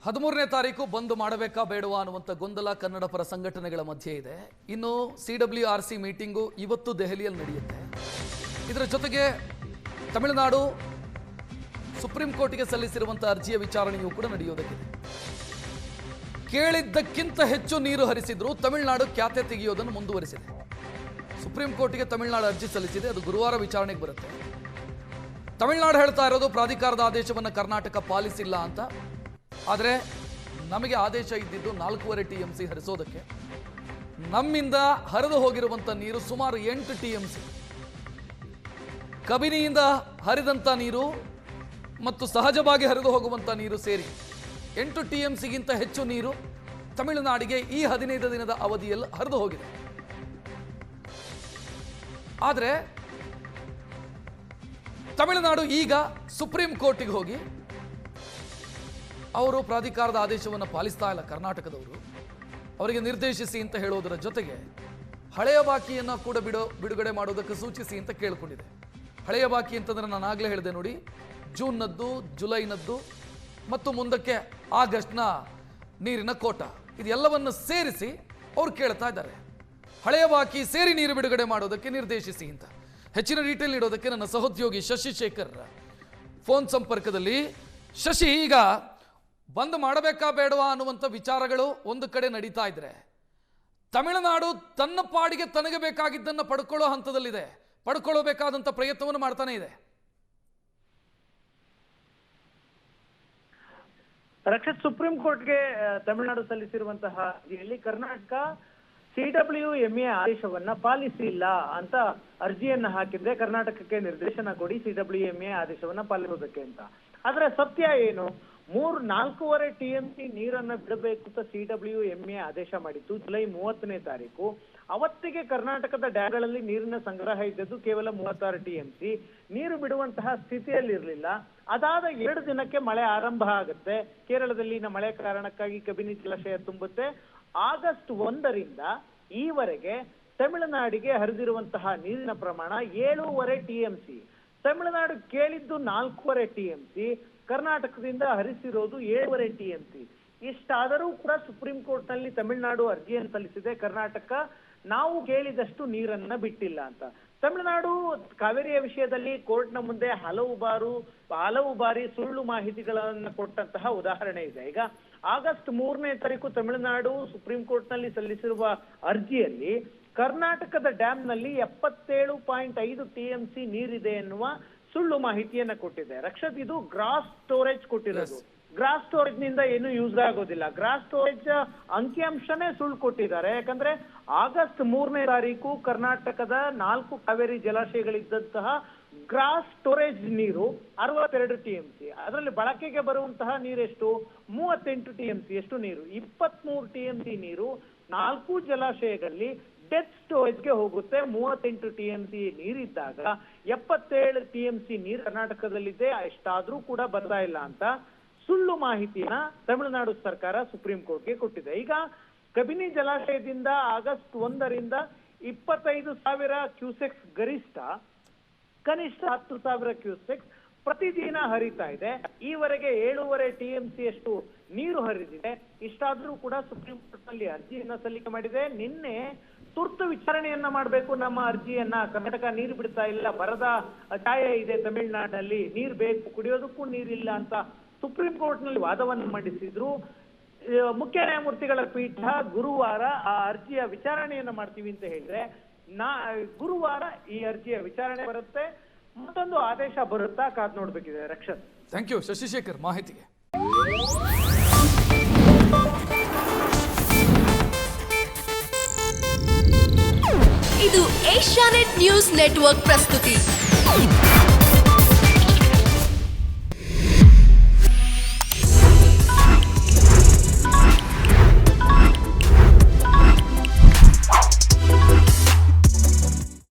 13ನೇ ತಾರೀಕು ಬಂದ್ ಮಾಡಬೇಕಾ ಬೇಡವಾ ಅನ್ನುವಂಥ ಗೊಂದಲ ಕನ್ನಡ ಪರ ಸಂಘಟನೆಗಳ ಮಧ್ಯೆ ಇದೆ. ಇನ್ನು CWRC ಮೀಟಿಂಗು ಇವತ್ತು ದೆಹಲಿಯಲ್ಲಿ ನಡೆಯುತ್ತೆ. ಇದರ ಜೊತೆಗೆ ತಮಿಳುನಾಡು ಸುಪ್ರೀಂ ಕೋರ್ಟ್ಗೆ ಸಲ್ಲಿಸಿರುವಂಥ ಅರ್ಜಿಯ ವಿಚಾರಣೆಯೂ ಕೂಡ ನಡೆಯೋದಕ್ಕಿದೆ. ಕೇಳಿದ್ದಕ್ಕಿಂತ ಹೆಚ್ಚು ನೀರು ಹರಿಸಿದ್ರು ತಮಿಳುನಾಡು ಖ್ಯಾತೆ ತೆಗೆಯೋದನ್ನು ಮುಂದುವರಿಸಿದೆ. ಸುಪ್ರೀಂ ಕೋರ್ಟ್ಗೆ ತಮಿಳುನಾಡು ಅರ್ಜಿ ಸಲ್ಲಿಸಿದೆ, ಅದು ಗುರುವಾರ ವಿಚಾರಣೆಗೆ ಬರುತ್ತೆ. ತಮಿಳುನಾಡು ಹೇಳ್ತಾ ಇರೋದು ಪ್ರಾಧಿಕಾರದ ಆದೇಶವನ್ನು ಕರ್ನಾಟಕ ಪಾಲಿಸಿಲ್ಲ ಅಂತ. ಆದರೆ ನಮಗೆ ಆದೇಶ ಇದ್ದಿದ್ದು 4.5 TMC ಹರಿಸೋದಕ್ಕೆ. ನಮ್ಮಿಂದ ಹರಿದು ಹೋಗಿರುವಂಥ ನೀರು ಸುಮಾರು 8 TMC. ಕಬಿನಿಯಿಂದ ಹರಿದಂಥ ನೀರು ಮತ್ತು ಸಹಜವಾಗಿ ಹರಿದು ಹೋಗುವಂಥ ನೀರು ಸೇರಿ 8 TMCಗಿಂತ ಹೆಚ್ಚು ನೀರು ತಮಿಳುನಾಡಿಗೆ ಈ 15 ದಿನದ ಅವಧಿಯಲ್ಲಿ ಹರಿದು ಹೋಗಿದೆ. ಆದರೆ ತಮಿಳುನಾಡು ಈಗ ಸುಪ್ರೀಂ ಕೋರ್ಟಿಗೆ ಹೋಗಿ ಅವರು ಪ್ರಾಧಿಕಾರದ ಆದೇಶವನ್ನು ಪಾಲಿಸ್ತಾ ಇಲ್ಲ ಕರ್ನಾಟಕದವರು, ಅವರಿಗೆ ನಿರ್ದೇಶಿಸಿ ಅಂತ ಹೇಳೋದರ ಜೊತೆಗೆ ಹಳೆಯ ಬಾಕಿಯನ್ನು ಕೂಡ ಬಿಡುಗಡೆ ಮಾಡೋದಕ್ಕೆ ಸೂಚಿಸಿ ಅಂತ ಕೇಳಿಕೊಂಡಿದೆ. ಹಳೆಯ ಬಾಕಿ ಅಂತಂದ್ರೆ ನಾನು ಆಗಲೇ ಹೇಳಿದೆ ನೋಡಿ, ಜೂನ್ನದ್ದು, ಜುಲೈನದ್ದು ಮತ್ತು ಮುಂದಕ್ಕೆ ಆಗಸ್ಟ್ನ ನೀರಿನ ಕೋಟ, ಇದೆಲ್ಲವನ್ನು ಸೇರಿಸಿ ಅವ್ರು ಕೇಳ್ತಾ ಇದ್ದಾರೆ. ಹಳೆಯ ಬಾಕಿ ಸೇರಿ ನೀರು ಬಿಡುಗಡೆ ಮಾಡೋದಕ್ಕೆ ನಿರ್ದೇಶಿಸಿ ಅಂತ. ಹೆಚ್ಚಿನ ಡೀಟೇಲ್ ನೀಡೋದಕ್ಕೆ ನನ್ನ ಸಹೋದ್ಯೋಗಿ ಶಶಿಶೇಖರ್ ಫೋನ್ ಸಂಪರ್ಕದಲ್ಲಿ. ಶಶಿ, ಈಗ ಬಂದ್ ಮಾಡಬೇಕಾ ಬೇಡವಾ ಅನ್ನುವಂಥ ವಿಚಾರಗಳು ಒಂದು ಕಡೆ ನಡೀತಾ ಇದ್ರೆ, ತಮಿಳುನಾಡು ತನ್ನ ಪಾಡಿಗೆ ತನಗೆ ಬೇಕಾಗಿದ್ದನ್ನು ಪಡ್ಕೊಳ್ಳೋ ಹಂತದಲ್ಲಿದೆ, ಪಡ್ಕೊಳ್ಳಬೇಕಾದಂಥ ಪ್ರಯತ್ನವನ್ನು ಮಾಡ್ತಾನೆ ಇದೆ. ರಕ್ಷಿತ್, ಸುಪ್ರೀಂ ಕೋರ್ಟ್ಗೆ ತಮಿಳುನಾಡು ಸಲ್ಲಿಸಿರುವಂತಹ ಅರ್ಜಿಯಲ್ಲಿ ಕರ್ನಾಟಕ CWMA ಆದೇಶವನ್ನ ಪಾಲಿಸಿಲ್ಲ ಅಂತ ಅರ್ಜಿಯನ್ನ ಹಾಕಿದ್ರೆ ಕರ್ನಾಟಕಕ್ಕೆ ನಿರ್ದೇಶನ ಕೊಡಿ CWMA ಆದೇಶವನ್ನ ಪಾಲಿಸೋದಕ್ಕೆ ಅಂತ. ಆದ್ರೆ ಸತ್ಯ ಏನು? 4.5 TMC ನೀರನ್ನ ಬಿಡಬೇಕು ಅಂತ CWMA ಆದೇಶ ಮಾಡಿತ್ತು ಜುಲೈ 30ನೇ ತಾರೀಕು. ಅವತ್ತಿಗೆ ಕರ್ನಾಟಕದ ಡ್ಯಾಮ್ಗಳಲ್ಲಿ ನೀರಿನ ಸಂಗ್ರಹ ಇದ್ದದ್ದು ಕೇವಲ 36 TMC. ನೀರು ಬಿಡುವಂತಹ ಸ್ಥಿತಿಯಲ್ಲಿರಲಿಲ್ಲ. ಅದಾದ 2 ದಿನಕ್ಕೆ ಮಳೆ ಆರಂಭ ಆಗುತ್ತೆ. ಕೇರಳದಲ್ಲಿನ ಮಳೆ ಕಾರಣಕ್ಕಾಗಿ ಕಬಿನಿ ಜಲಾಶಯ ತುಂಬುತ್ತೆ. ಆಗಸ್ಟ್ 1ರಿಂದ ಈವರೆಗೆ ತಮಿಳುನಾಡಿಗೆ ಹರಿದಿರುವಂತಹ ನೀರಿನ ಪ್ರಮಾಣ 7.5 TMC. ತಮಿಳುನಾಡು ಕೇಳಿದ್ದು 4.5 TMC, ಕರ್ನಾಟಕದಿಂದ ಹರಿಸಿರೋದು 7.5 TMC. ಇಷ್ಟಾದರೂ ಕೂಡ ಸುಪ್ರೀಂ ಕೋರ್ಟ್ ನಲ್ಲಿ ತಮಿಳುನಾಡು ಅರ್ಜಿಯನ್ನು ಸಲ್ಲಿಸಿದೆ. ಕರ್ನಾಟಕ ನಾವು ಕೇಳಿದಷ್ಟು ನೀರನ್ನ ಬಿಟ್ಟಿಲ್ಲ ಅಂತ. ತಮಿಳುನಾಡು ಕಾವೇರಿಯ ವಿಷಯದಲ್ಲಿ ಕೋರ್ಟ್ನ ಮುಂದೆ ಹಲವು ಬಾರಿ ಸುಳ್ಳು ಮಾಹಿತಿಗಳನ್ನ ಕೊಟ್ಟಂತಹ ಉದಾಹರಣೆ ಇದೆ. ಈಗ ಆಗಸ್ಟ್ 3ನೇ ತಾರೀಕು ತಮಿಳುನಾಡು ಸುಪ್ರೀಂ ಕೋರ್ಟ್ ನಲ್ಲಿ ಸಲ್ಲಿಸಿರುವ ಅರ್ಜಿಯಲ್ಲಿ ಕರ್ನಾಟಕದ ಡ್ಯಾಮ್ ನಲ್ಲಿ 77.5 TMC ನೀರಿದೆ ಎನ್ನುವ ಸುಳ್ಳು ಮಾಹಿತಿಯನ್ನ ಕೊಟ್ಟಿದೆ. ರಕ್ಷತ್, ಇದು ಗ್ರಾಸ್ ಸ್ಟೋರೇಜ್ ಕೊಟ್ಟಿರೋದು. ಗ್ರಾಸ್ ಸ್ಟೋರೇಜ್ ನಿಂದ ಏನು ಯೂಸ್ ಆಗೋದಿಲ್ಲ. ಗ್ರಾಸ್ ಸ್ಟೋರೇಜ್ ಅಂಕಿಅಂಶನೇ ಸುಳ್ಳು ಕೊಟ್ಟಿದ್ದಾರೆ. ಯಾಕಂದ್ರೆ ಆಗಸ್ಟ್ 3ನೇ ತಾರೀಕು ಕರ್ನಾಟಕದ 4 ಕಾವೇರಿ ಜಲಾಶಯಗಳಿದ್ದಂತಹ ಗ್ರಾಸ್ ಸ್ಟೋರೇಜ್ ನೀರು 62 TMC. ಅದರಲ್ಲಿ ಬಳಕೆಗೆ ಬರುವಂತಹ ನೀರೆಷ್ಟು? 38 TMC. ಎಷ್ಟು ನೀರು? 23 TMC ನೀರು 4 ಜಲಾಶಯಗಳಲ್ಲಿ ಡೆತ್ ಸ್ಟೋರೇಜ್ಗೆ ಹೋಗುತ್ತೆ. 38 TMC ನೀರಿದ್ದಾಗ 77 TMC ನೀರು ಕರ್ನಾಟಕದಲ್ಲಿದೆ, ಎಷ್ಟಾದ್ರೂ ಕೂಡ ಬರ್ತಾ ಇಲ್ಲ ಅಂತ ಸುಳ್ಳು ಮಾಹಿತಿನ ತಮಿಳುನಾಡು ಸರ್ಕಾರ ಸುಪ್ರೀಂ ಕೋರ್ಟ್ಗೆ ಕೊಟ್ಟಿದೆ. ಈಗ ಕಬಿನಿ ಜಲಾಶಯದಿಂದ ಆಗಸ್ಟ್ 1ರಿಂದ 25,000 ಕ್ಯೂಸೆಕ್ಸ್ ಗರಿಷ್ಠ, ಕನಿಷ್ಠ 10,000 ಕ್ಯೂಸೆಕ್ಸ್ ಪ್ರತಿದಿನ ಹರಿತಾ ಇದೆ. ಈವರೆಗೆ 7.5 TMC ಅಷ್ಟು ನೀರು ಹರಿದಿದೆ. ಇಷ್ಟಾದ್ರೂ ಕೂಡ ಸುಪ್ರೀಂ ಕೋರ್ಟ್ ನಲ್ಲಿ ಅರ್ಜಿಯನ್ನ ಸಲ್ಲಿಕೆ ಮಾಡಿದೆ. ನಿನ್ನೆ ತುರ್ತು ವಿಚಾರಣೆಯನ್ನ ಮಾಡಬೇಕು ನಮ್ಮ ಅರ್ಜಿಯನ್ನ. ಕರ್ನಾಟಕ ನೀರು ಬಿಡ್ತಾ ಇಲ್ಲ, ಬರದ ಛಾಯೆ ಇದೆ ತಮಿಳುನಾಡಿನಲ್ಲಿ, ನೀರು ಬೇಕು, ಕುಡಿಯೋದಕ್ಕೂ ನೀರಿಲ್ಲ ಅಂತ ಸುಪ್ರೀಂ ಕೋರ್ಟ್ ನಲ್ಲಿ ವಾದವನ್ನು ಮಂಡಿಸಿದ್ರು. ಮುಖ್ಯ ನ್ಯಾಯಮೂರ್ತಿಗಳ ಪೀಠ ಗುರುವಾರ ಆ ಅರ್ಜಿಯ ವಿಚಾರಣೆಯನ್ನ ಮಾಡ್ತೀವಿ ಅಂತ ಹೇಳಿದ್ರೆ, ಗುರುವಾರ ಈ ಅರ್ಜಿಯ ವಿಚಾರಣೆ ಬರುತ್ತೆ. ಮತ್ತೊಂದು ಆದೇಶ ಬರುತ್ತಾ ಕಾದ್ ನೋಡ್ಬೇಕಿದೆ. ರಕ್ಷತ್, ಥ್ಯಾಂಕ್ ಯು ಶಶಿಶೇಖರ್ ಮಾಹಿತಿಗೆ. ಇದು ಏಷ್ಯಾನೆಟ್ ನ್ಯೂಸ್ ನೆಟ್ವರ್ಕ್ ಪ್ರಸ್ತುತಿ.